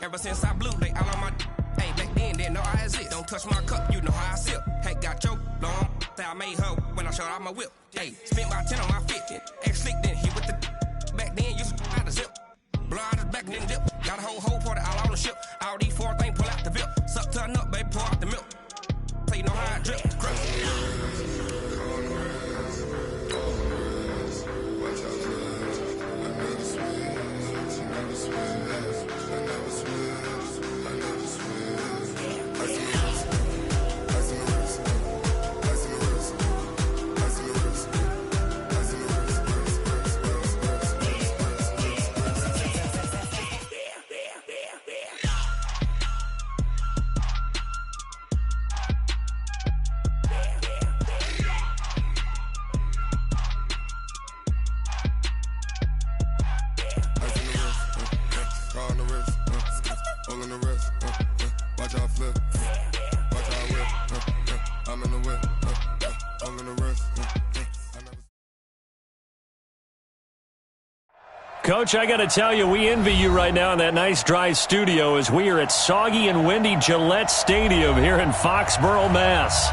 Ever since I blew, they all on my hey, back then, didn't know I exist. Don't touch my cup, you know how I sip. Hey, got choked, long, say I made her when I showed out my whip. Hey, spent about 10 on my 50. Ex-slick, then hit with the back then, used to out the zip. Blow out his back, then dip. Got a whole party all on the ship. All these four things, pull out the VIP. Suck to a nut, baby, pour out the milk. So you know how I drip. Coach, I got to tell you, we envy you right now in that nice dry studio as we are at soggy and windy Gillette Stadium here in Foxborough, Mass.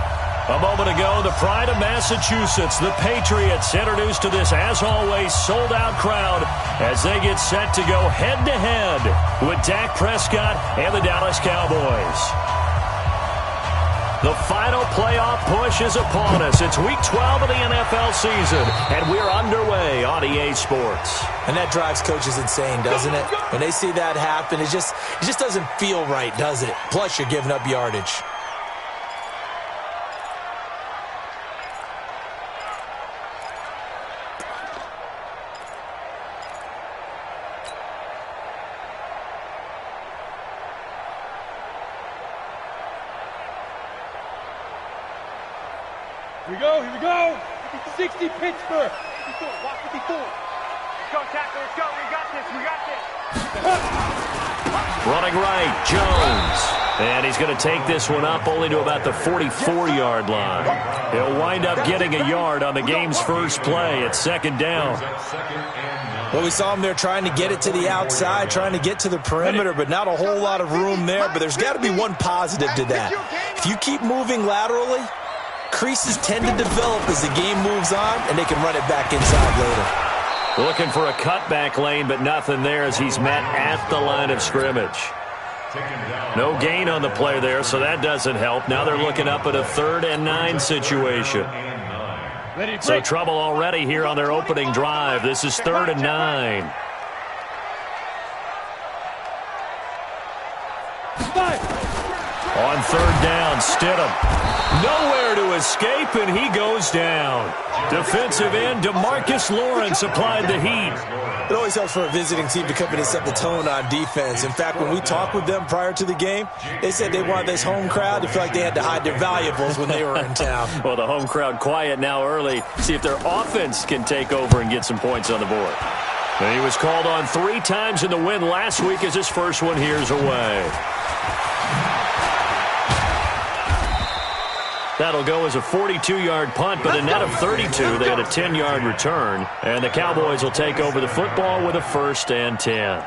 A moment ago, the pride of Massachusetts, the Patriots, introduced to this, as always, sold-out crowd as they get set to go head-to-head with Dak Prescott and the Dallas Cowboys. The final playoff push is upon us. It's Week 12 of the NFL season, and we're underway on EA Sports. And that drives coaches insane, doesn't it? When they see that happen, it just doesn't feel right, does it? Plus, you're giving up yardage. Here we go. 60 Pittsburgh. 54, walk 54. Let's go, tackle, let's go. We got this. Running right, Jones. And he's going to take this one up only to about the 44-yard line. He'll wind up getting a yard on the game's first play at second down. Well, we saw him there trying to get it to the outside, trying to get to the perimeter, but not a whole lot of room there. But there's got to be one positive to that. If you keep moving laterally, creases tend to develop as the game moves on, and they can run it back inside later. Looking for a cutback lane, but nothing there as he's met at the line of scrimmage. No gain on the play there, so that doesn't help. Now they're looking up at a 3rd and 9 situation. So trouble already here on their opening drive. This is 3rd and 9. On 3rd down, Stidham. Nowhere to escape, and he goes down. Defensive end DeMarcus Lawrence applied the heat. It always helps for a visiting team to come in and set the tone on defense. In fact, when we talked with them prior to the game, they said they wanted this home crowd to feel like they had to hide their valuables when they were in town. Well, the home crowd quiet now early. See if their offense can take over and get some points on the board. And he was called on 3 times in the win last week as his first one here's away. That'll go as a 42-yard punt, but a net of 32. They had a 10-yard return, and the Cowboys will take over the football with a 1st and 10.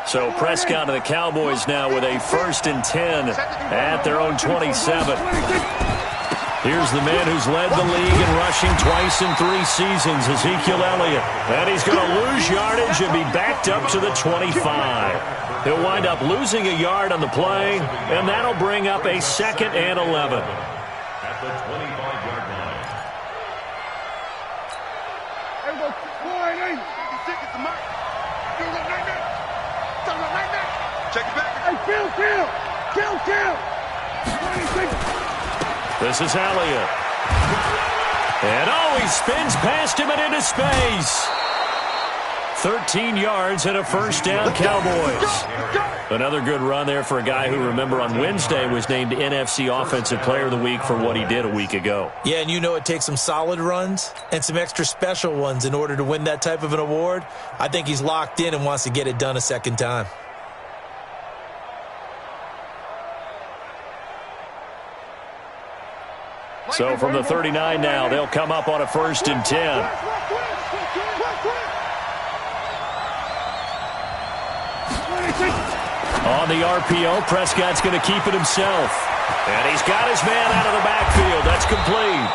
So Prescott and the Cowboys now with a 1st and 10 at their own 27. Here's the man who's led the league in rushing twice in 3 seasons, Ezekiel Elliott. And he's going to lose yardage and be backed up to the 25. He'll wind up losing a yard on the play, and that'll bring up a 2nd and 11. At the 25-yard line. Check it back. Hey, kill. This is Elliott. And he spins past him and into space. 13 yards and a first down, Cowboys. Another good run there for a guy who, remember, on Wednesday was named NFC Offensive Player of the Week for what he did a week ago. Yeah, and you know it takes some solid runs and some extra special ones in order to win that type of an award. I think he's locked in and wants to get it done a second time. So from the 39 now, they'll come up on a 1st and 10. On the RPO, Prescott's going to keep it himself. And he's got his man out of the backfield. That's complete.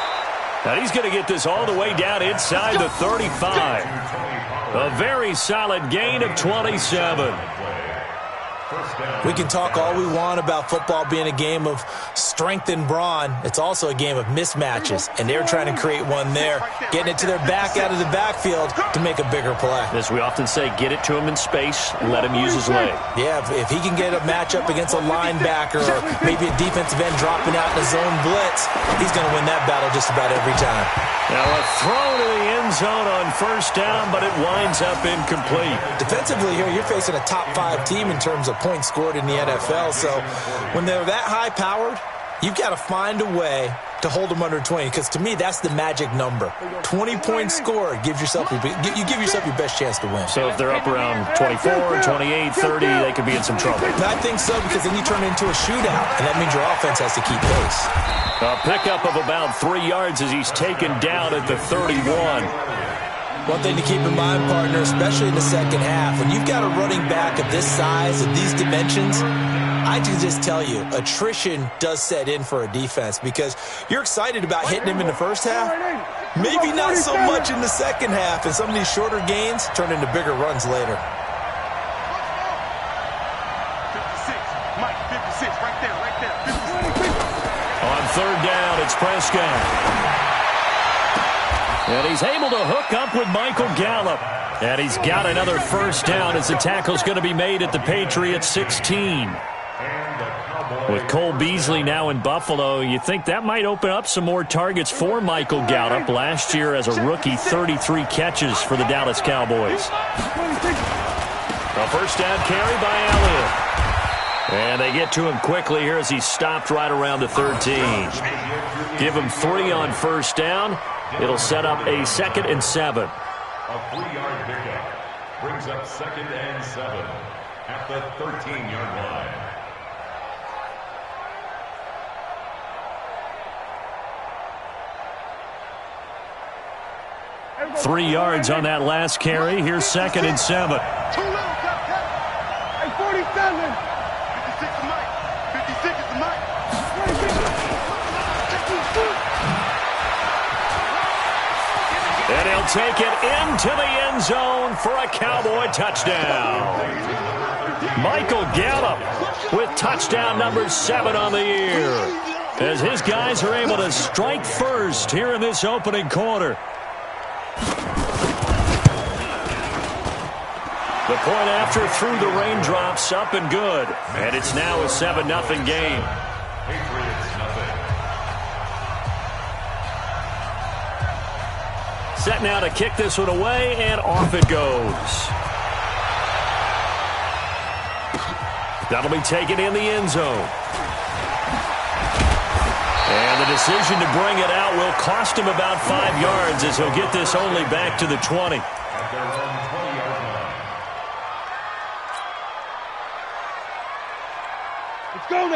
And he's going to get this all the way down inside the 35. A very solid gain of 27. We can talk all we want about football being a game of strength and brawn. It's also a game of mismatches, and they're trying to create one there, getting it to their back out of the backfield to make a bigger play. As we often say, get it to him in space, let him use his leg. Yeah, if he can get a matchup against a linebacker or maybe a defensive end dropping out in a zone blitz, he's going to win that battle just about every time. Now a throw to the end zone on 1st down, but it winds up incomplete. Defensively here, you're facing a top-5 team in terms of points scored in the NFL, so when they're that high-powered, you've got to find a way to hold them under 20, because to me, that's the magic number. 20 points scored, you give yourself your best chance to win. So if they're up around 24, 28, 30, they could be in some trouble. I think so, because then you turn it into a shootout, and that means your offense has to keep pace. A pickup of about 3 yards as he's taken down at the 31. One thing to keep in mind, partner, especially in the second half, when you've got a running back of this size and these dimensions, I can just tell you, attrition does set in for a defense, because you're excited about hitting him in the first half, maybe not so much in the second half, and some of these shorter gains turn into bigger runs later. 56, Mike, 56, right there, 56. On 3rd down, it's Prescott. And he's able to hook up with Michael Gallup. And he's got another 1st down as the tackle's going to be made at the Patriots 16. With Cole Beasley now in Buffalo, you think that might open up some more targets for Michael Gallup. Last year as a rookie, 33 catches for the Dallas Cowboys. A 1st down carry by Elliott. And they get to him quickly here as he's stopped right around the 13. Give him 3 on 1st down. It'll set up a 2nd and 7. A 3-yard pickup brings up 2nd and 7 at the 13-yard line. 3 yards on that last carry. Here's 2nd and 7. Too little, hey, 47. 56 is Mike. 56 is Mike. And he'll take it into the end zone for a Cowboy touchdown. Michael Gallup with touchdown number 7 on the year, as his guys are able to strike first here in this opening quarter. The point after through the raindrops, up and good. And it's now a 7-0 game. Patriots nothing. Set now to kick this one away, and off it goes. That'll be taken in the end zone. And the decision to bring it out will cost him about 5 yards, as he'll get this only back to the 20. At their own 20-yard line.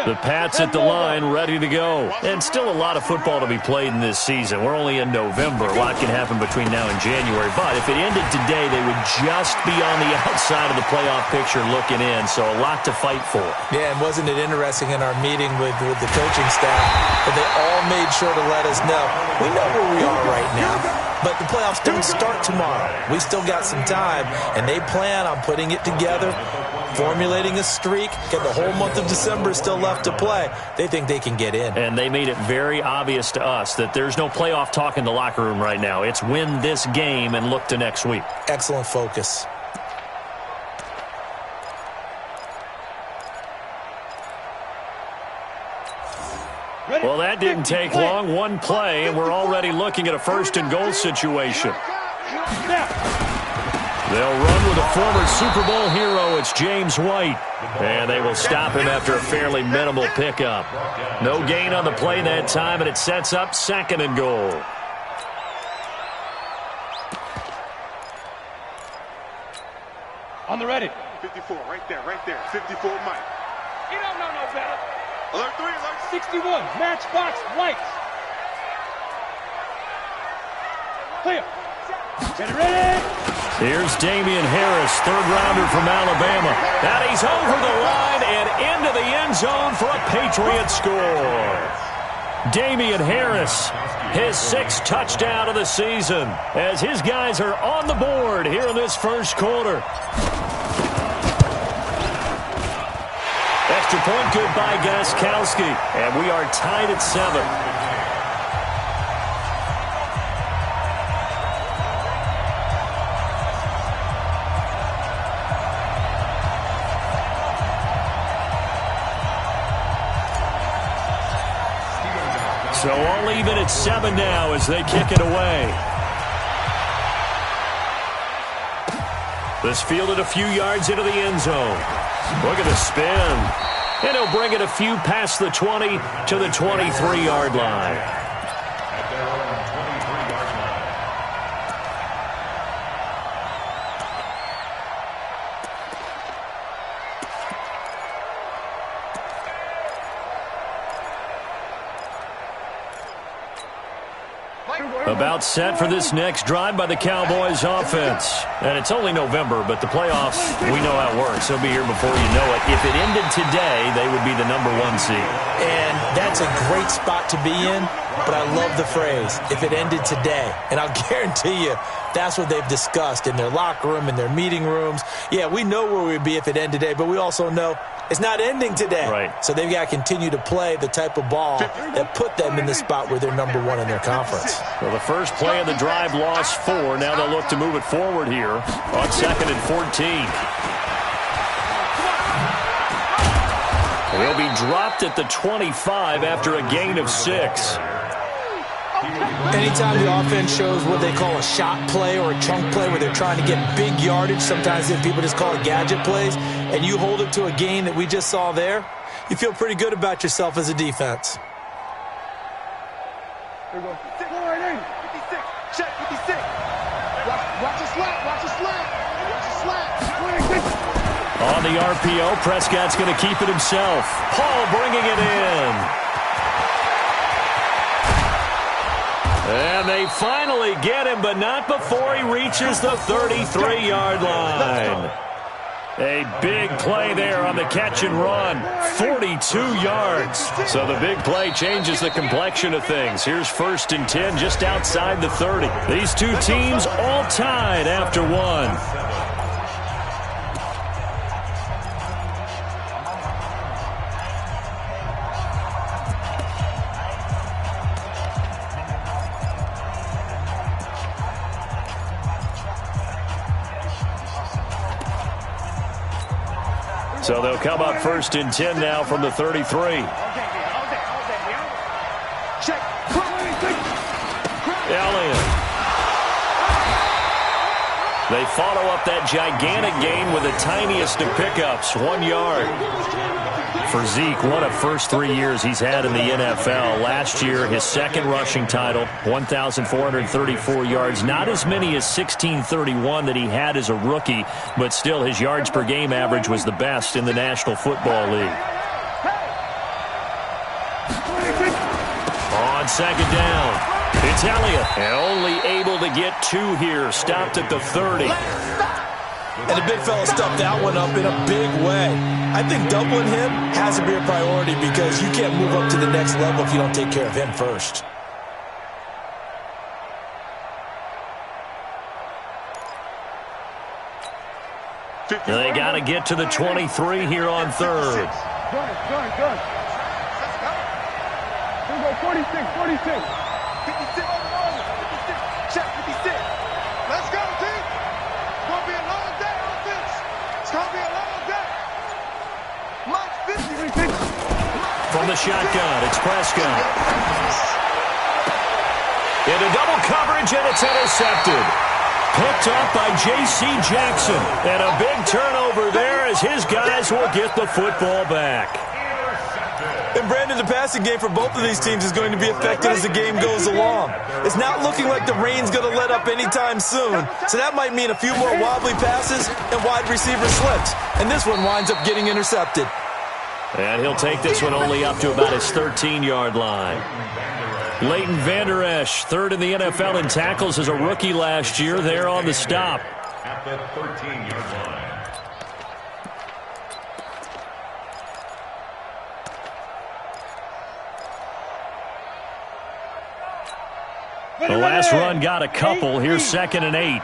The Pats at the line, ready to go. And still a lot of football to be played in this season. We're only in November. A lot can happen between now and January. But if it ended today, they would just be on the outside of the playoff picture looking in. So a lot to fight for. Yeah, and wasn't it interesting in our meeting with the coaching staff that they all made sure to let us know, we know where we are right now, but the playoffs don't start tomorrow. We still got some time, and they plan on putting it together formulating a streak. Get the whole month of December still left to play. They think they can get in. And they made it very obvious to us that there's no playoff talk in the locker room right now. It's win this game and look to next week. Excellent focus. Well, that didn't take long. One play, and we're already looking at a first-and-goal situation. They'll run with a former Super Bowl hero. It's James White. And they will stop him after a fairly minimal pickup. No gain on the play that time, and it sets up second and goal. On the ready. 54, right there. 54, Mike. You don't know no better. Alert 3, alert 61, matchbox, lights. Clear. Get ready. Here's Damian Harris, third-rounder from Alabama. And he's over the line and into the end zone for a Patriot score. Damian Harris, his 6th touchdown of the season, as his guys are on the board here in this first quarter. Extra point good by Gostkowski, and we are tied at 7. So all even at 7 now as they kick it away. This fielded a few yards into the end zone. Look at the spin. And he'll bring it a few past the 20 to the 23-yard line. At their own 23-yard line. About set for this next drive by the Cowboys offense. And it's only November, but the playoffs, we know how it works. They'll be here before you know it. If it ended today, they would be the #1 seed. And that's a great spot to be in, but I love the phrase, if it ended today. And I'll guarantee you, that's what they've discussed in their locker room, in their meeting rooms. Yeah, we know where we'd be if it ended today, but we also know it's not ending today. Right. So they've got to continue to play the type of ball that put them in the spot where they're #1 in their conference. Well, the first play of the drive lost 4. Now they'll look to move it forward here on 2nd and 14. They'll be dropped at the 25 after a gain of 6. Anytime the offense shows what they call a shot play or a chunk play where they're trying to get big yardage, sometimes people just call it gadget plays, and you hold it to a gain that we just saw there, you feel pretty good about yourself as a defense. Here we go. 56. Check 56. Watch the slap. Watch the slap. Watch the slap. On the RPO, Prescott's going to keep it himself. Paul bringing it in. And they finally get him, but not before he reaches the 33-yard line. A big play there on the catch and run. 42 yards. So the big play changes the complexion of things. Here's 1st and 10 just outside the 30. These two teams all tied after 1. So they'll come up 1st and 10 now from the 33. Elliott. They follow up that gigantic gain with the tiniest of pickups, 1 yard. For Zeke, one of first 3 years he's had in the NFL. Last year, his 2nd rushing title, 1,434 yards. Not as many as 1,631 that he had as a rookie, but still his yards per game average was the best in the National Football League. On 2nd down, it's Elliott. And only able to get 2 here, stopped at the 30. And the big fella stuffed that one up in a big way. I think doubling him has to be a priority because you can't move up to the next level if you don't take care of him first. They got to get to the 23 here on third. Gun. Here we go, 46. 56. Check 56. Let's go, team. It's going to be a long day, offense. It's going to be a long day. Mike 50. From the shotgun, it's Prescott. Into double coverage, and it's intercepted. Picked up by J.C. Jackson. And a big turnover there as his guys will get the football back. And Brandon, the passing game for both of these teams is going to be affected as the game goes along. It's not looking like the rain's going to let up anytime soon, so that might mean a few more wobbly passes and wide receiver slips. And this one winds up getting intercepted. And he'll take this one only up to about his 13-yard line. Leighton Vander Esch, third in the NFL in tackles as a rookie last year, there on the stop. At the 13-yard line. The last run got a couple. Here's 2nd and 8.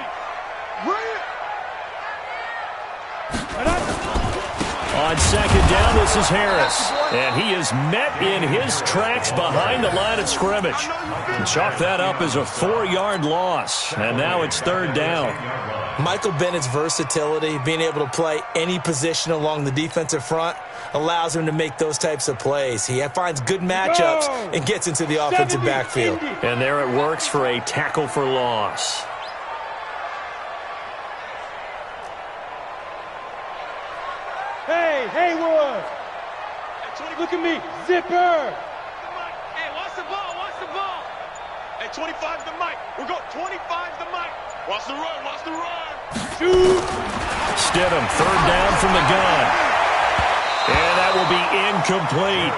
On 2nd down, this is Harris. And he is met in his tracks behind the line of scrimmage. And chalk that up as a 4-yard loss. And now it's 3rd down. Michael Bennett's versatility, being able to play any position along the defensive front, allows him to make those types of plays. He finds good matchups and gets into the offensive backfield. And there it works for a tackle for loss. Hey, Haywood. Look at me. Zipper. Hey, watch the ball. Hey, 25's the mic. We're going 25's the mic. Watch the run. Shoot. Stidham, 3rd down from the gun. And that will be incomplete.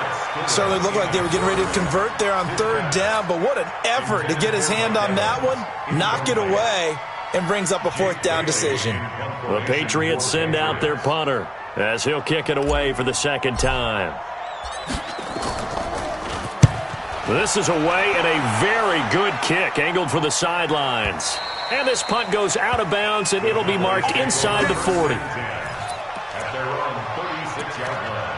Certainly looked like they were getting ready to convert there on 3rd down, but what an effort to get his hand on that one, knock it away, and brings up a 4th down decision. The Patriots send out their punter as he'll kick it away for the 2nd time. This is away and a very good kick, angled for the sidelines. And this punt goes out of bounds, and it'll be marked inside the 40. At their own 36-yard line.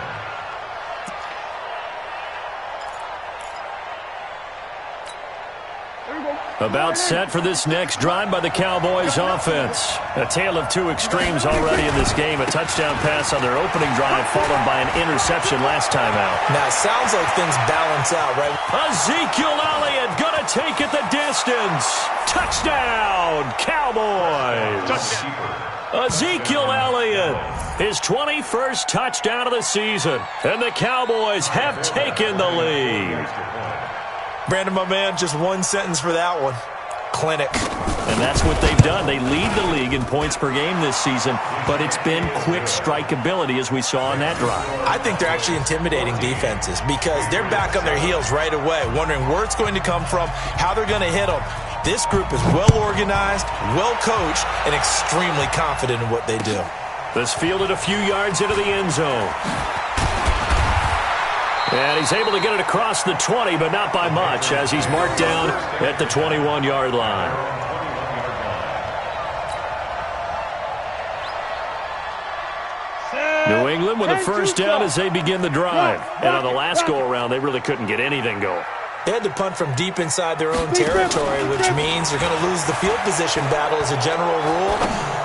About set for this next drive by the Cowboys offense. A tale of two extremes already in this game. A touchdown pass on their opening drive followed by an interception last time out. Now, it sounds like things balance out, right? Ezekiel Elliott gonna take it the distance. Touchdown, Cowboys. Ezekiel Elliott, his 21st touchdown of the season. And the Cowboys have taken the lead. Brandon, my man, just one sentence for that one. Clinic. And that's what they've done. They lead the league in points per game this season, but it's been quick strikeability as we saw on that drive. I think they're actually intimidating defenses because they're back on their heels right away, wondering where it's going to come from, how they're going to hit them. This group is well organized, well coached, and extremely confident in what they do. This fielded a few yards into the end zone. And he's able to get it across the 20, but not by much, as he's marked down at the 21-yard line. New England with a first down as they begin the drive. And on the last go-around, they really couldn't get anything going. They had to punt from deep inside their own territory, which means they're going to lose the field position battle as a general rule.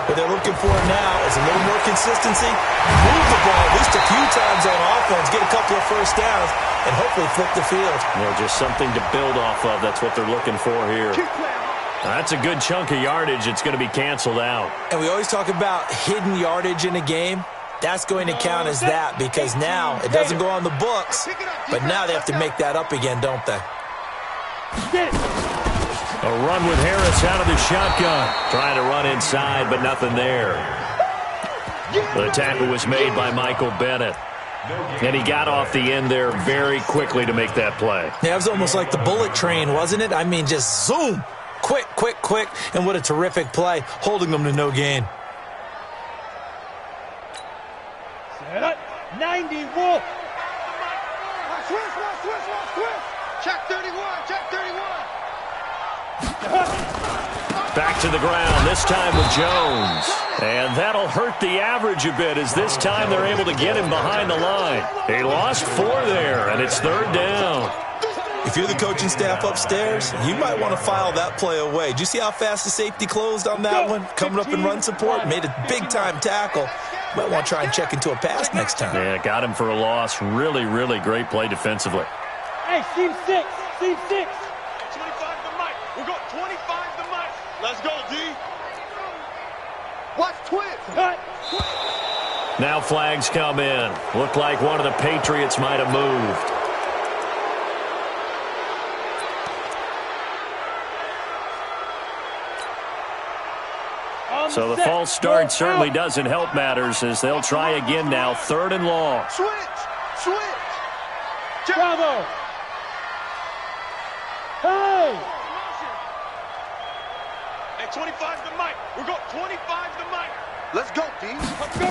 What they're looking for now is a little more consistency, move the ball at least a few times on offense, get a couple of first downs, and hopefully flip the field. Just something to build off of. That's what they're looking for here. That's a good chunk of yardage. It's going to be canceled out. And we always talk about hidden yardage in a game. That's going to count as that because now it doesn't go on the books, but now they have to make that up again, don't they? A run with Harris out of the shotgun. Trying to run inside, but nothing there. The tackle was made by Michael Bennett. And he got off the end there very quickly to make that play. Yeah, it was almost like the bullet train, wasn't it? I mean, just zoom. Quick, quick, quick. And what a terrific play, holding them to no gain. 90 Wolf. Switch. Check 31. Back to the ground, this time with Jones. And that'll hurt the average a bit as this time they're able to get him behind the line. He lost 4 there, and it's 3rd down. If you're the coaching staff upstairs, you might want to file that play away. Do you see how fast the safety closed on that one? Coming up in run support, made a big-time tackle. Might want to try and check into a pass next time. Yeah, got him for a loss. Really, really great play defensively. Hey, Team 6. Team 6. 25 to Mike. We got 25 to Mike. Let's go, D. Watch twins. Cut. Now flags come in. Looked like one of the Patriots might have moved. So the false start certainly doesn't help matters as they'll try again now. 3rd and long. Switch. Bravo. Hey. Hey, 25 to Mike. We got 25 to Mike. Let's go, D. Let's go.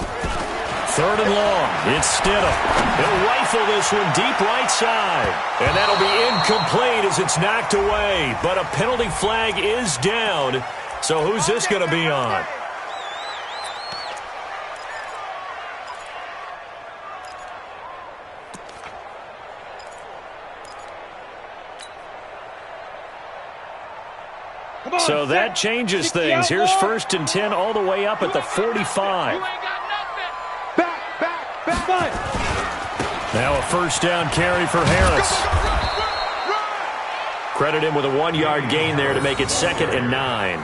3rd and long. It's Stidham. He'll rifle this one deep right side. And that'll be incomplete as it's knocked away. But a penalty flag is down. So who's this going to be on? So that changes things. Here's 1st and 10 all the way up at the 45. Back. Now a 1st down carry for Harris. Credit him with a 1-yard gain there to make it 2nd and 9.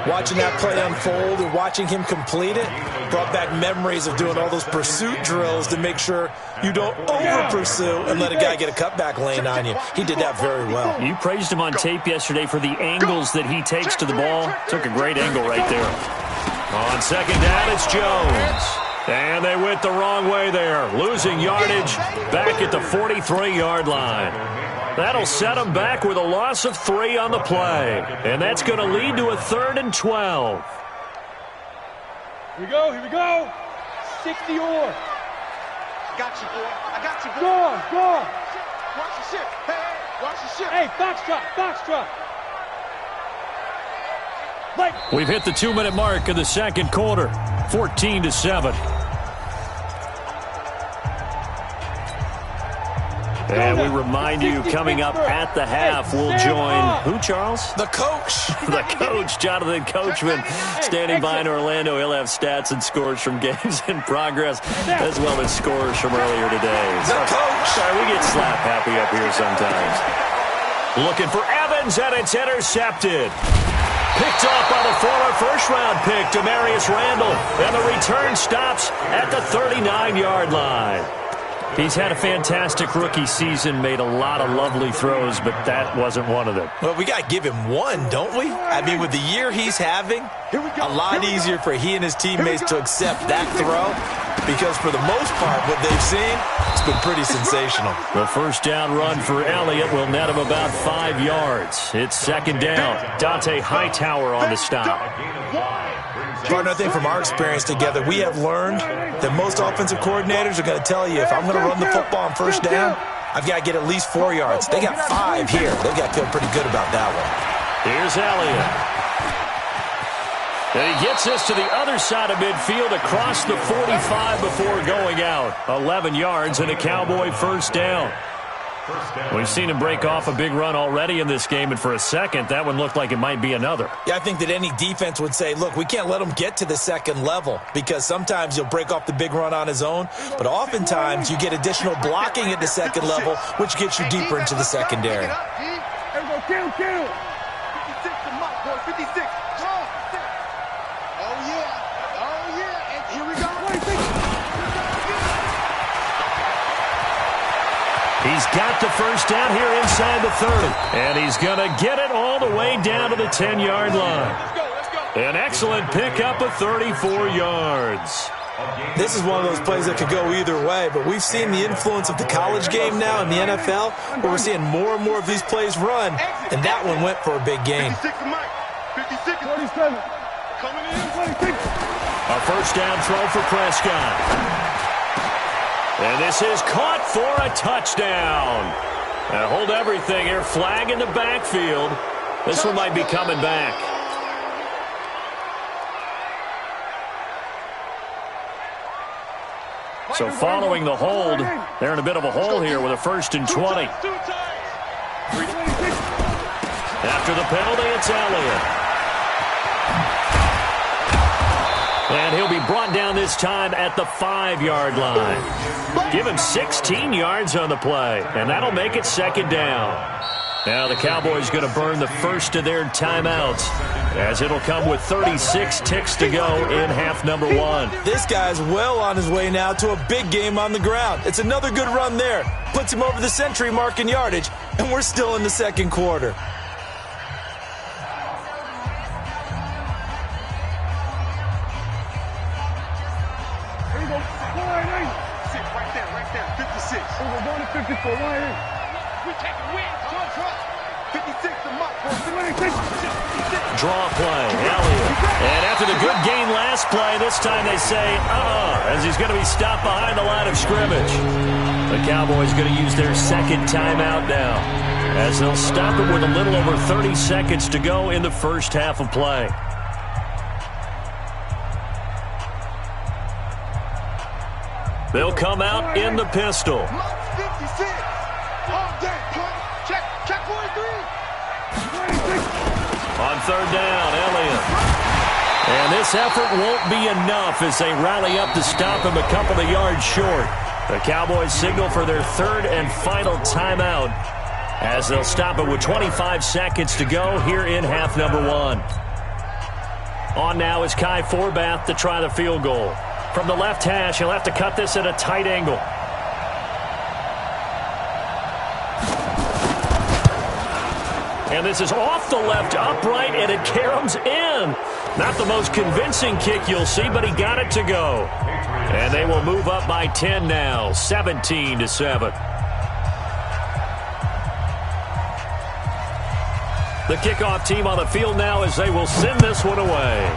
Watching that play unfold and watching him complete it brought back memories of doing all those pursuit drills to make sure you don't over-pursue and let a guy get a cutback lane on you. He did that very well. You praised him on tape yesterday for the angles that he takes to the ball. Took a great angle right there. On 2nd down, it's Jones. And they went the wrong way there, losing yardage back at the 43-yard line. That'll set them back with a loss of 3 on the play. And that's going to lead to a 3rd and 12. Here we go. 60 or. I got you, boy. Go on. Watch the ship. Hey, watch the ship. Hey, foxtrot. Mike. We've hit the 2-minute mark of the 2nd quarter. 14-7. And we remind you, coming up at the half, we'll join who, Charles? The coach. The coach, Jonathan Coachman, standing by in Orlando. He'll have stats and scores from games in progress, as well as scores from earlier today. The coach. Sorry, we get slap happy up here sometimes. Looking for Evans, and it's intercepted. Picked off by the former first-round pick, Demarius Randall. And the return stops at the 39-yard line. He's had a fantastic rookie season, made a lot of lovely throws, but that wasn't one of them. Well, we got to give him one, don't we? I mean, with the year he's having, a lot easier for he and his teammates to accept that throw because for the most part, what they've seen, it's been pretty sensational. The 1st down run for Elliott will net him about 5 yards. It's 2nd down. Dante Hightower on the stop. Partner, I think from our experience together, we have learned that most offensive coordinators are going to tell you, if I'm going to run the football on 1st down, I've got to get at least 4 yards. They got 5 here. They've got to feel pretty good about that one. Here's Elliott. And he gets us to the other side of midfield across the 45 before going out. 11 yards and a Cowboy 1st down. We've seen him break off a big run already in this game, and for a second, that one looked like it might be another. Yeah, I think that any defense would say, look, we can't let him get to the 2nd level because sometimes he'll break off the big run on his own, but oftentimes you get additional blocking at the 2nd level, which gets you deeper into the secondary. Here we go, kill. 56 to Mike, boy, 56. Oh, yeah. And here we go. He's got the 1st down here inside the 30. And he's going to get it all the way down to the 10-yard line. Let's go. An excellent pickup of 34 yards. This is one of those plays that could go either way, but we've seen the influence of the college game now in the NFL, where we're seeing more and more of these plays run, and that one went for a big gain. 56 to Mike. 56 to 47. coming in. A 1st down throw for Prescott. And this is caught for a touchdown. Now hold everything here. Flag in the backfield. This one might be coming back. So following the hold, they're in a bit of a hole here with a 1st and 20. After the penalty, it's Elliott. And he'll be brought down this time at the 5-yard line. Give him 16 yards on the play, and that'll make it 2nd down. Now the Cowboys going to burn the first of their timeouts, as it'll come with 36 ticks to go in half number 1. This guy's well on his way now to a big game on the ground. It's another good run there. Puts him over the century mark in yardage, and we're still in the 2nd quarter. Here we go. Sit right there. 56. We're going to 54. Right here. We take a win. Come on, truck. 56 to Mike. Draw play, Elliott. And after the good gain last play, this time they say, as he's going to be stopped behind the line of scrimmage. The Cowboys going to use their 2nd timeout now, as they'll stop it with a little over 30 seconds to go in the first half of play. They'll come out in the pistol. Mike 56. All day. Check 43. On 3rd down, Elliott. And this effort won't be enough as they rally up to stop him a couple of yards short. The Cowboys signal for their 3rd and final timeout, as they'll stop it with 25 seconds to go here in half number 1. On now is Kai Forbath to try the field goal. From the left hash, he'll have to cut this at a tight angle. And this is off the left upright, and it caroms in. Not the most convincing kick you'll see, but he got it to go. And they will move up by 10 now, 17-7. The kickoff team on the field now as they will send this one away.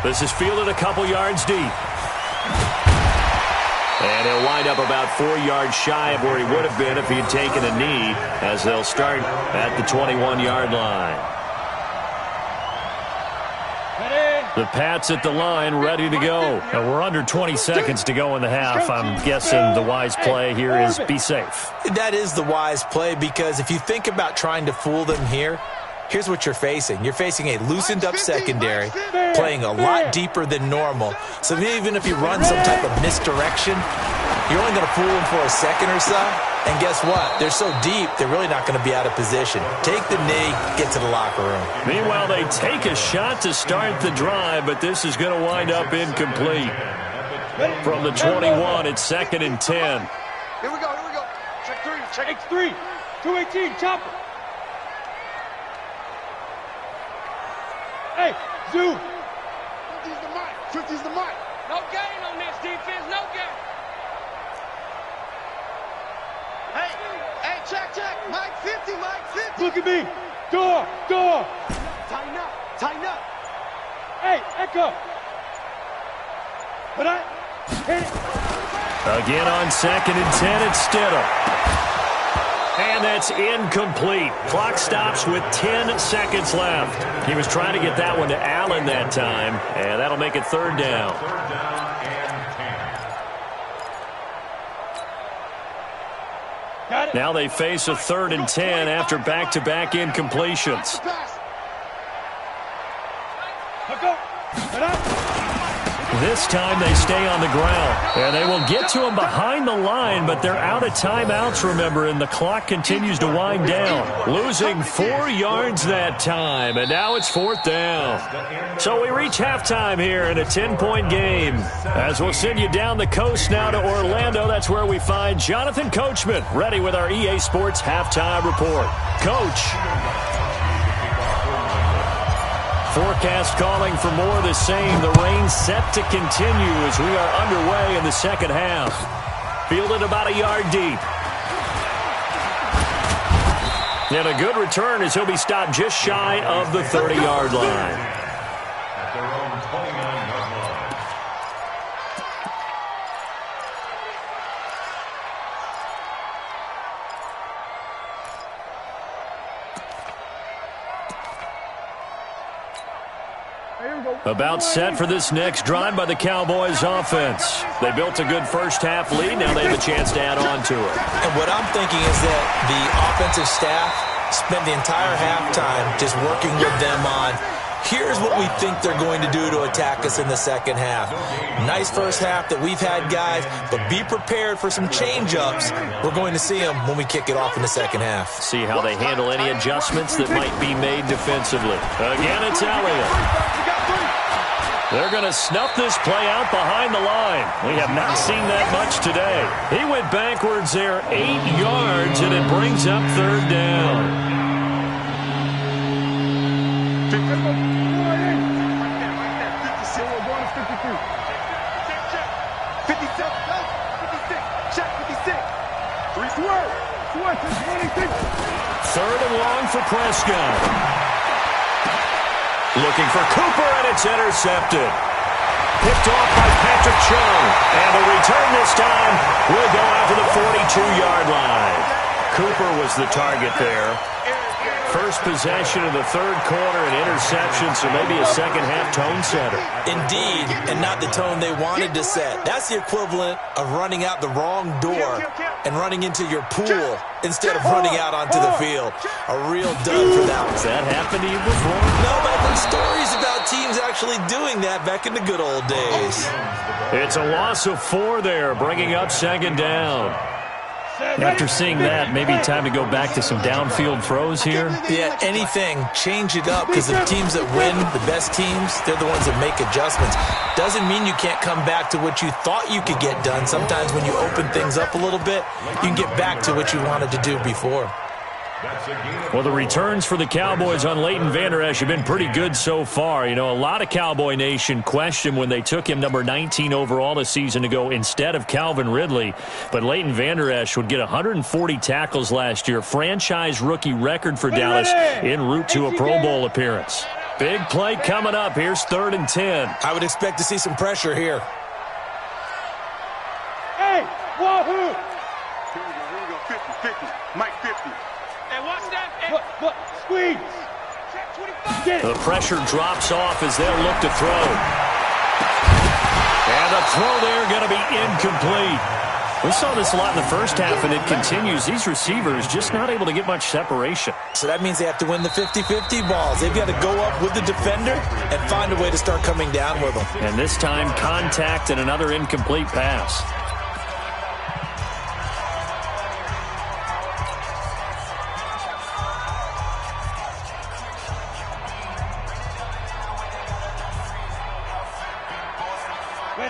This is fielded a couple yards deep. And he'll wind up about 4 yards shy of where he would have been if he had taken a knee, as they'll start at the 21-yard line. The Pats at the line, ready to go. Now we're under 20 seconds to go in the half. I'm guessing the wise play here is be safe. That is the wise play, because if you think about trying to fool them here, here's what you're facing. You're facing a loosened-up secondary, playing a lot deeper than normal. So even if you run some type of misdirection, you're only going to fool them for a second or so. And guess what? They're so deep, they're really not going to be out of position. Take the knee, get to the locker room. Meanwhile, they take a shot to start the drive, but this is going to wind up incomplete. From the 21, it's 2nd and 10. Here we go. Check 3. Check X3. 218. Chopper. Hey, Zoo. 50's the mic. 50's the mic. No gain on this defense. No gain. Hey, check. Mike 50, Mike 50. Look at me. Door. Tighten up. Hey, Echo. But I hit it. Again on 2nd and 10, it's Stidham. And that's incomplete. Clock stops with 10 seconds left. He was trying to get that one to Allen that time, and that'll make it 3rd down. 3rd down and 10. Got it. Now they face a 3rd and 10 after back-to-back incompletions. Let's go. But This time they stay on the ground, and they will get to him behind the line, but they're out of timeouts, remember, and the clock continues to wind down. Losing 4 yards that time, and now it's 4th down. So we reach halftime here in a 10-point game. As we'll send you down the coast now to Orlando, that's where we find Jonathan Coachman, ready with our EA Sports halftime report. Coach. Forecast calling for more of the same. The rain set to continue as we are underway in the second half. Fielded about a yard deep. And a good return as he'll be stopped just shy of the 30-yard line. At their own 29-yard line. Here we About set for this next drive by the Cowboys offense. They built a good first-half lead. Now they have a chance to add on to it. And what I'm thinking is that the offensive staff spent the entire halftime just working with them on, here's what we think they're going to do to attack us in the second half. Nice first half that we've had, guys, but be prepared for some change-ups. We're going to see them when we kick it off in the second half. See how they handle any adjustments that might be made defensively. Again, it's Elliott. They're going to snuff this play out behind the line. We have not seen that much today. He went backwards there 8 yards, and it brings up third down. 56. We're going to 53. Check. 57. 56. Check 56. Switch is 26. Third and long for Prescott. Looking for Cooper, and it's intercepted. Picked off by Patrick Chung. And the return this time will go out to the 42-yard line. Cooper was the target there. First possession of the third quarter, an interception, so maybe a second-half tone setter. Indeed, and not the tone they wanted to set. That's the equivalent of running out the wrong door and running into your pool instead of running out onto the field. A real dud for that one. Has that happened to you before? No, but I've heard stories about teams actually doing that back in the good old days. It's a loss of 4 there, bringing up second down. After seeing that, maybe time to go back to some downfield throws here. Yeah, anything. Change it up, because the teams that win, the best teams, they're the ones that make adjustments. Doesn't mean you can't come back to what you thought you could get done. Sometimes when you open things up a little bit, you can get back to what you wanted to do before. Well, the returns for the Cowboys on Leighton Vander Esch have been pretty good so far. You know, a lot of Cowboy Nation questioned when they took him number 19 overall a season ago instead of Calvin Ridley. But Leighton Vander Esch would get 140 tackles last year, franchise rookie record for Dallas, en route to a Pro Bowl appearance. Big play coming up. Here's 3rd and 10. I would expect to see some pressure here. Hey, wahoo! Here we go, 50. Mike 50. And watch that. Look, squeeze. Check 25. The pressure drops off as they'll look to throw. And the throw there going to be incomplete. We saw this a lot in the first half, and it continues. These receivers just not able to get much separation. So that means they have to win the 50-50 balls. They've got to go up with the defender and find a way to start coming down with them. And this time, contact and another incomplete pass.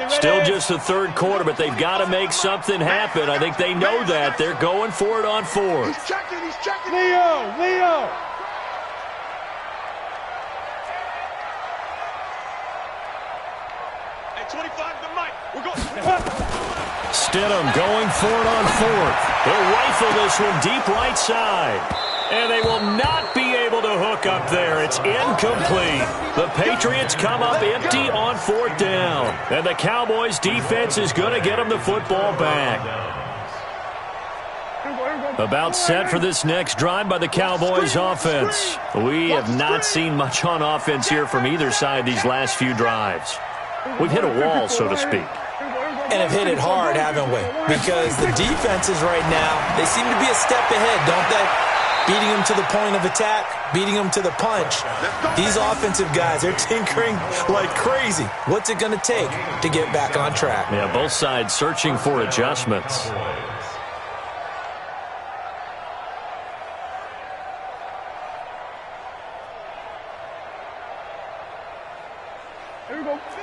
Still just the third quarter, but they've got to make something happen. I think they know that. They're going for it on 4th. He's checking. Leo. Hey, 25 to Mike. We're going. Stidham going for it on 4th. They'll rifle this one deep right side. And they will not be able to hook up there. It's incomplete. The Patriots come up empty on 4th down. And the Cowboys defense is going to get them the football back. About set for this next drive by the Cowboys offense. We have not seen much on offense here from either side these last few drives. We've hit a wall, so to speak. And have hit it hard, haven't we? Because the defenses right now, they seem to be a step ahead, don't they? Beating them to the point of attack, beating them to the punch. These offensive guys, they're tinkering like crazy. What's it going to take to get back on track? Yeah, both sides searching for adjustments.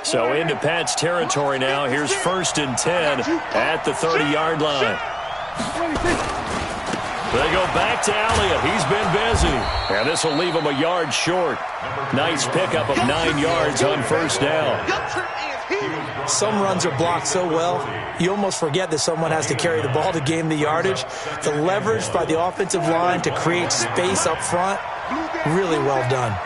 So into Pat's territory now. Here's 1st and 10 at the 30-yard line. They go back to Elliott. He's been busy. And this will leave him a yard short. Nice pickup of 9 yards on 1st down. Some runs are blocked so well, you almost forget that someone has to carry the ball to gain the yardage. The leverage by the offensive line to create space up front, really well done.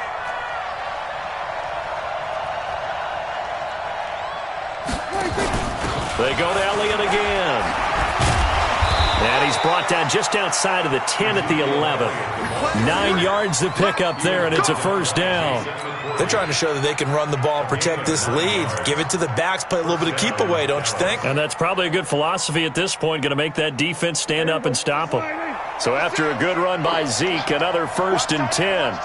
They go to Elliott again. And he's It's brought down just outside of the 10 at the 11. 9 yards to pick up there, and it's a first down. They're trying to show that they can run the ball and protect this lead. Give it to the backs, play a little bit of keep away, don't you think? And that's probably a good philosophy at this point, going to make that defense stand up and stop them. So after a good run by Zeke, another 1st and 10.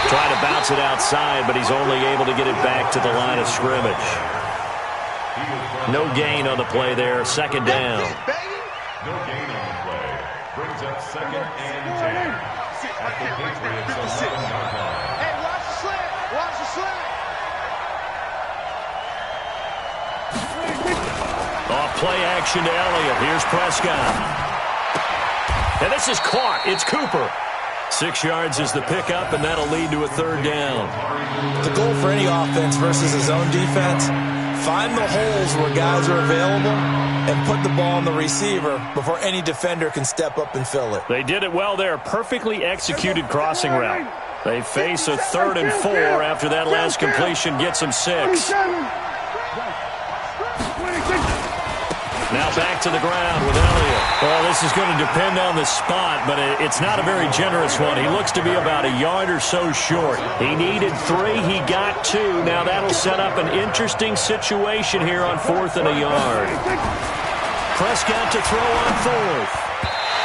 Trying to bounce it outside, but he's only able to get it back to the line of scrimmage. No gain on the play there, 2nd down. No gain on the play. Brings up 2nd and 10. At the Patriots 11-yard line. Hey, watch the slant. Watch the slant. Off play action to Elliott. Here's Prescott. And this is caught. It's Cooper. 6 yards is the pickup, and that'll lead to a 3rd down. The goal for any offense versus his own defense, find the holes where guys are available and put the ball on the receiver before any defender can step up and fill it. They did it well there. Perfectly executed crossing route. They face a 3rd and 4 after that last completion gets them 6. Now back to the ground with Elliott. Well, this is going to depend on the spot, but it's not a very generous one. He looks to be about a yard or so short. He needed 3. He got 2. Now that'll set up an interesting situation here on 4th and a yard. Prescott to throw on 4th.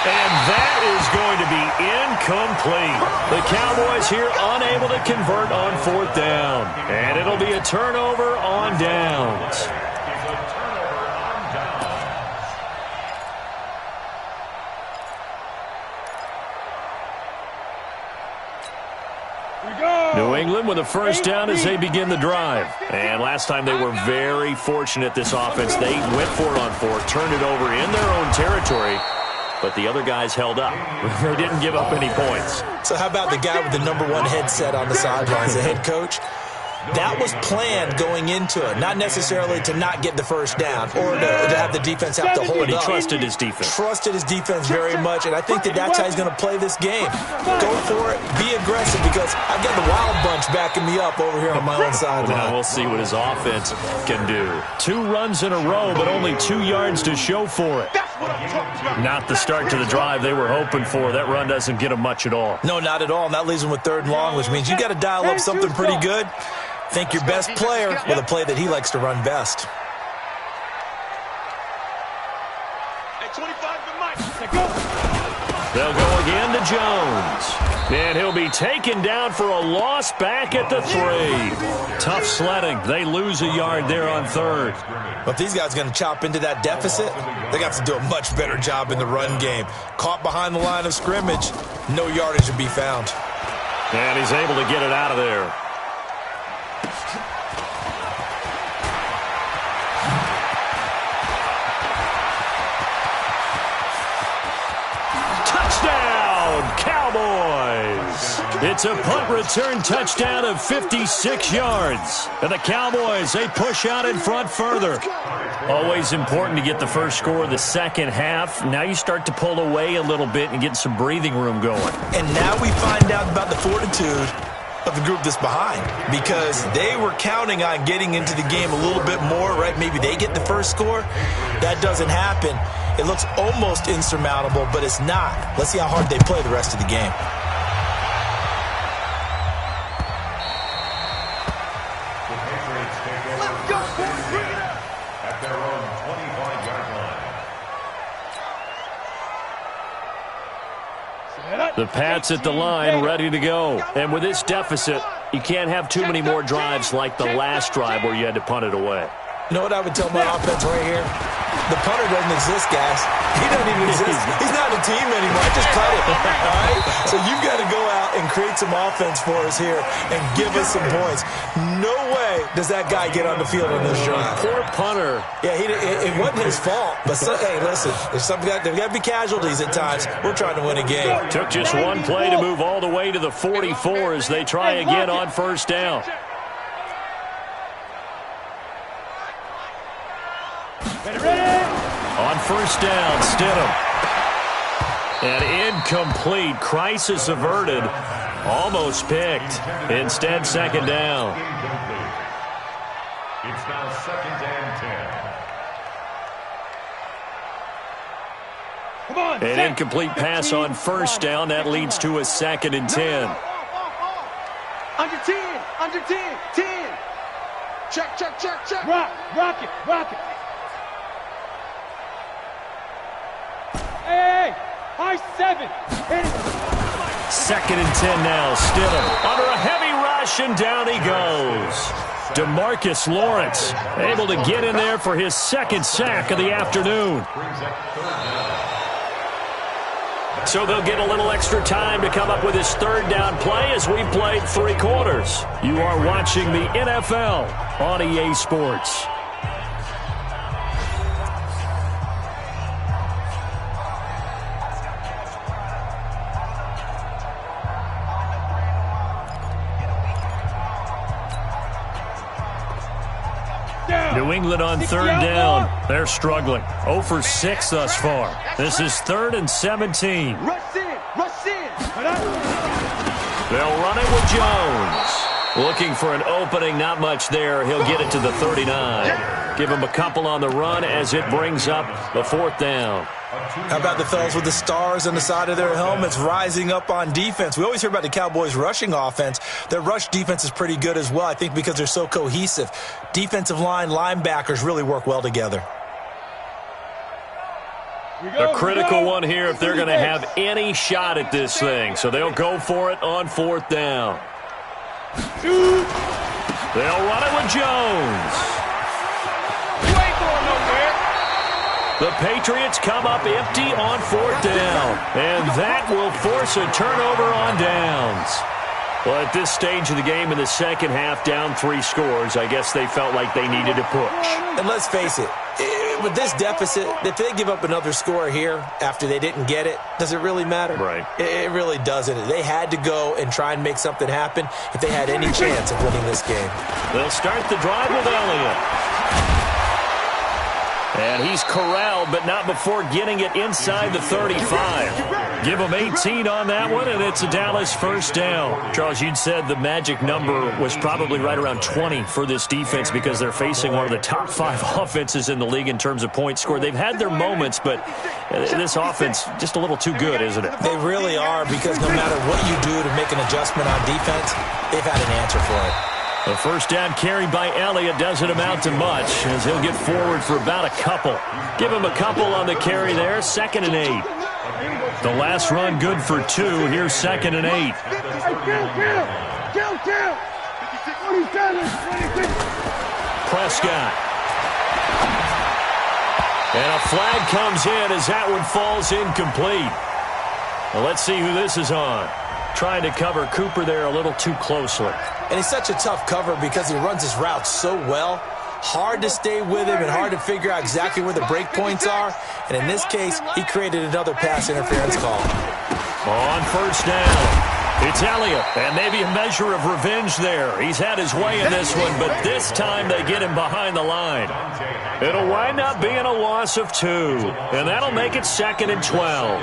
And that is going to be incomplete. The Cowboys here unable to convert on 4th down. And it'll be a turnover on downs. New England with a 1st down as they begin the drive. And last time they were very fortunate, this offense. They went for it on 4th, turned it over in their own territory, but the other guys held up. They didn't give up any points. So how about the guy with the #1 headset on the sidelines, the head coach? That was planned going into it, not necessarily to not get the 1st down or to have the defense have to hold But he up. trusted his defense. Trusted his defense very much, and I think that's how he's going to play this game. Go for it, be aggressive, because I've got the wild bunch backing me up over here on my own sideline. Now we'll see what his offense can do. 2 runs in a row, but only 2 yards to show for it. Not the start to the drive they were hoping for. That run doesn't get them much at all. No, not at all, and that leaves them with 3rd and long, which means you got to dial up something pretty good. Think your best player with a play that he likes to run best. They'll go again to Jones. And he'll be taken down for a loss back at the 3. Tough sledding. They lose a yard there on 3rd. But if these guys are going to chop into that deficit, they got to do a much better job in the run game. Caught behind the line of scrimmage, no yardage to be found. And he's able to get it out of there. Cowboys. It's a punt return touchdown of 56 yards. And the Cowboys, they push out in front further. Always important to get the first score of the second half. Now you start to pull away a little bit and get some breathing room going. And now we find out about the fortitude of the group that's behind, because they were counting on getting into the game a little bit more, right? Maybe they get the first score. That doesn't happen. It looks almost insurmountable, but it's not. Let's see how hard they play the rest of the game. The Patriots take over at their own 25-yard line. The Pats at the line, ready to go. And with this deficit, you can't have too many more drives like the last drive where you had to punt it away. You know what I would tell my offense right here? The punter doesn't exist, guys. He doesn't even exist. He's not a team anymore. Just cut it, all right? So you've got to go out and create some offense for us here and give us some points. No way does that guy get on the field on this drive. Poor punter. Yeah, it wasn't his fault. But, hey, listen, there's got to be casualties at times. We're trying to win a game. Took just one play to move all the way to the 44 as they try again on 1st down. On 1st down, Stidham. And incomplete. Crisis averted. Almost picked. Instead, second down. Incomplete. It's now 2nd and 10. Come on. An incomplete pass on first down. That leads to a 2nd and 10. Under 10. Under 10. 10. Check, check, check, check. Rock it. Hey, high 7. Hit it. 2nd and 10 now. Stidham under a heavy rush, and down he goes. DeMarcus Lawrence able to get in there for his 2nd sack of the afternoon. So they'll get a little extra time to come up with his 3rd down play as we've played 3 quarters. You are watching the NFL on EA Sports. New England on 3rd down. They're struggling. 0 for 6 thus far. This is 3rd and 17. Rush in. They'll run it with Jones. Looking for an opening. Not much there. He'll get it to the 39. Give him a couple on the run as it brings up the 4th down. How about the fellas with the stars on the side of their helmets rising up on defense? We always hear about the Cowboys' rushing offense. Their rush defense is pretty good as well, I think, because they're so cohesive. Defensive line, linebackers really work well together. A critical one here if they're going to have any shot at this thing. So they'll go for it on 4th down. They'll run it with Jones. The Patriots come up empty on 4th down, and that will force a turnover on downs. Well, at this stage of the game in the second half, down 3 scores, I guess they felt like they needed to push. And let's face it, with this deficit, if they give up another score here after they didn't get it, does it really matter? Right. It really doesn't. They had to go and try and make something happen if they had any chance of winning this game. They'll start the drive with Elliott. And he's corralled, but not before getting it inside the 35. Give him 18 on that one, and it's a Dallas 1st down. Charles, you'd said the magic number was probably right around 20 for this defense because they're facing one of the top 5 offenses in the league in terms of points scored. They've had their moments, but this offense just a little too good, isn't it? They really are, because no matter what you do to make an adjustment on defense, they've had an answer for it. The 1st down carry by Elliott doesn't amount to much as he'll get forward for about a couple. Give him a couple on the carry there, 2nd and 8. The last run good for 2. Here's 2nd and 8. Prescott. And a flag comes in as that one falls incomplete. Well, let's see who this is on. Trying to cover Cooper there a little too closely. And he's such a tough cover because he runs his route so well. Hard to stay with him and hard to figure out exactly where the break points are. And in this case, he created another pass interference call. On 1st down, it's Elliott. And maybe a measure of revenge there. He's had his way in this one, but this time they get him behind the line. It'll wind up being a loss of 2. And that'll make it 2nd and 12.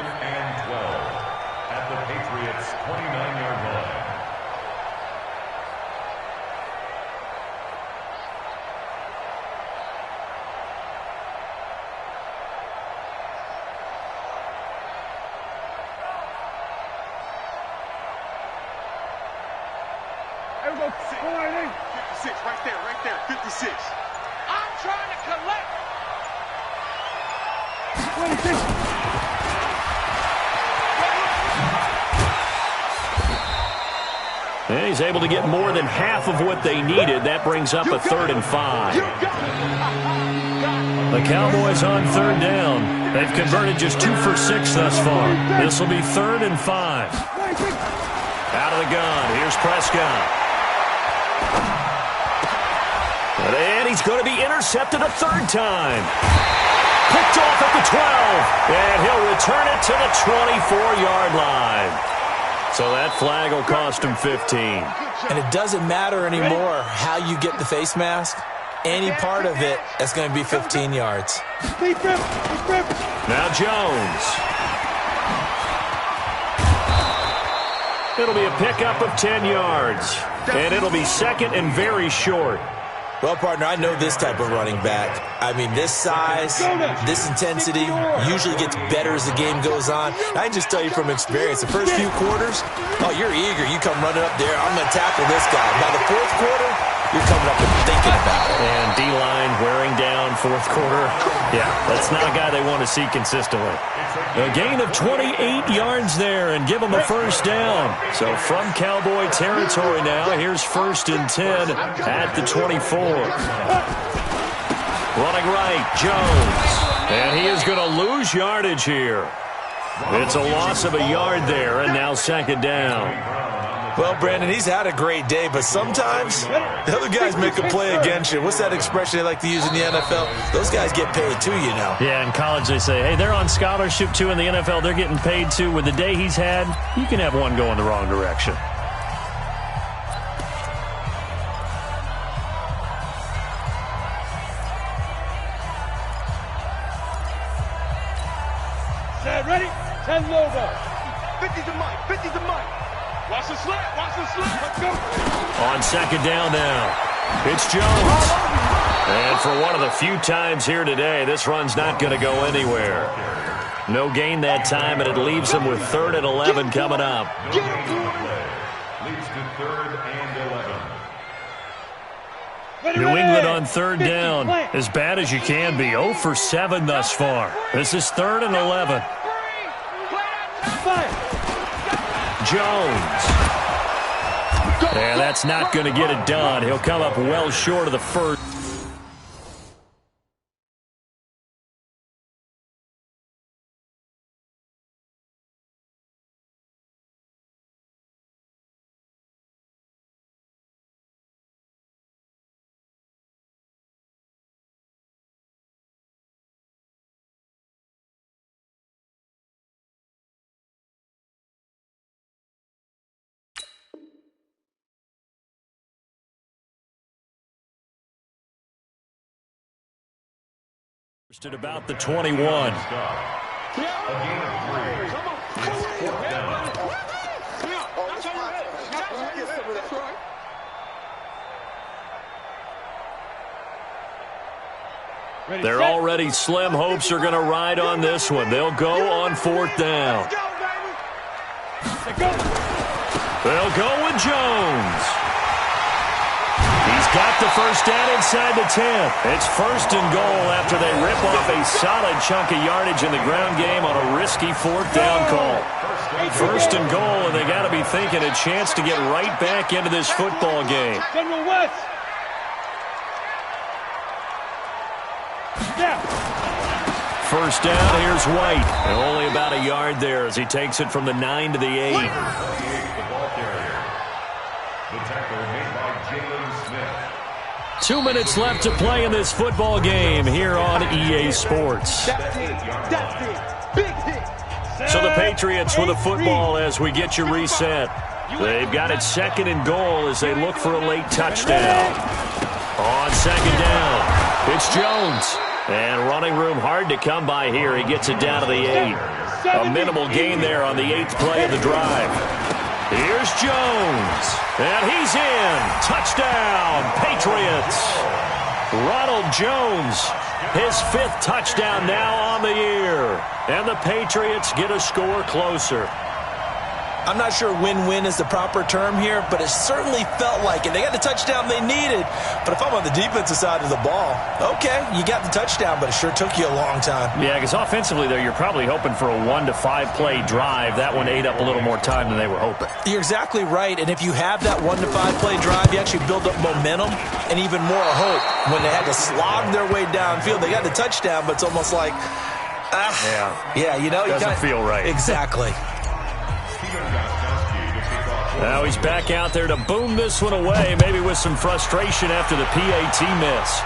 There we go. 56, right there, 56. I'm trying to collect. 26. And he's able to get more than half of what they needed. That brings up a 3rd and 5. The Cowboys on 3rd down. They've converted just 2 for 6 thus far. This will be 3rd and 5. Out of the gun. Here's Prescott. And he's going to be intercepted a 3rd time. Picked off at the 12. And he'll return it to the 24-yard line. So that flag will cost him 15. And it doesn't matter anymore how you get the face mask. Any part of it, that's going to be 15 yards. Now Jones. It'll be a pickup of 10 yards. And it'll be second and very short. Well, partner, I know this type of running back. I mean, this size, this intensity usually gets better as the game goes on. I can just tell you from experience, the first few quarters, oh, you're eager. You come running up there, I'm going to tackle this guy. By the fourth quarter, you're coming up and thinking about it. And D-line wearing down fourth quarter. Yeah, that's not a guy they want to see consistently. A gain of 28 yards there and give them a first down. So from Cowboy territory now, here's 1st and 10 at the 24. Running right, Jones. And he is going to lose yardage here. It's a loss of a yard there, and now 2nd down. Well, Brandon, he's had a great day, but sometimes the other guys make a play against you. What's that expression they like to use in the NFL? Those guys get paid too, you know. Yeah, in college they say, hey, they're on scholarship too. In the NFL, they're getting paid too. With the day he's had, you can have one go in the wrong direction. Ready? 10 logo. 50 to Mike. 50 to Mike. Watch the slant. Watch the slant. Let's go. On 2nd down now, it's Jones. And for one of the few times here today, this run's not going to go anywhere. No gain that time, and it leaves him with 3rd and 11 coming up. Leads to 3rd and 11. New England on 3rd down. As bad as you can be. 0 for 7 thus far. This is 3rd and 11. Jones. And that's not going to get it done. He'll come up well short of the first. At about the 21. A gain of 3. It's 4th down. They're already slim hopes are going to ride on this one. They'll go on 4th down. They'll go with Jones. He's got the first down inside the 10. It's 1st and goal after they rip off a solid chunk of yardage in the ground game on a risky 4th down call. 1st and goal, and they got to be thinking a chance to get right back into this football game. General West. First down, here's White. And only about a yard there as he takes it from the 9 to the 8. The ball carrier. The tackle made by Jalen Smith. 2 minutes left to play in this football game here on EA Sports. That's it. Big hit. So the Patriots with a football as we get you reset. They've got it 2nd and goal as they look for a late touchdown. On 2nd down, it's Jones. And running room hard to come by here. He gets it down to the 8. A minimal gain there on the 8th play of the drive. Here's Jones. And he's in. Touchdown, Patriots. Ronald Jones, his 5th touchdown now on the year. And the Patriots get a score closer. I'm not sure win-win is the proper term here, but it certainly felt like it. They got the touchdown they needed, but if I'm on the defensive side of the ball, okay, you got the touchdown, but it sure took you a long time. Yeah, because offensively, though, you're probably hoping for a 1 to 5 play drive. That one ate up a little more time than they were hoping. You're exactly right, and if you have that 1 to 5 play drive, you actually build up momentum and even more hope. When they had to slog their way downfield, they got the touchdown, but it's almost like, yeah, you know, doesn't feel right. Exactly. Now he's back out there to boom this one away, maybe with some frustration after the PAT miss.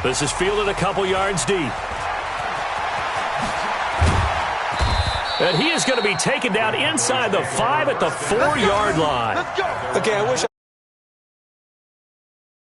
This is fielded a couple yards deep. And he is going to be taken down inside the 5 at the 4-yard line. Okay, I wish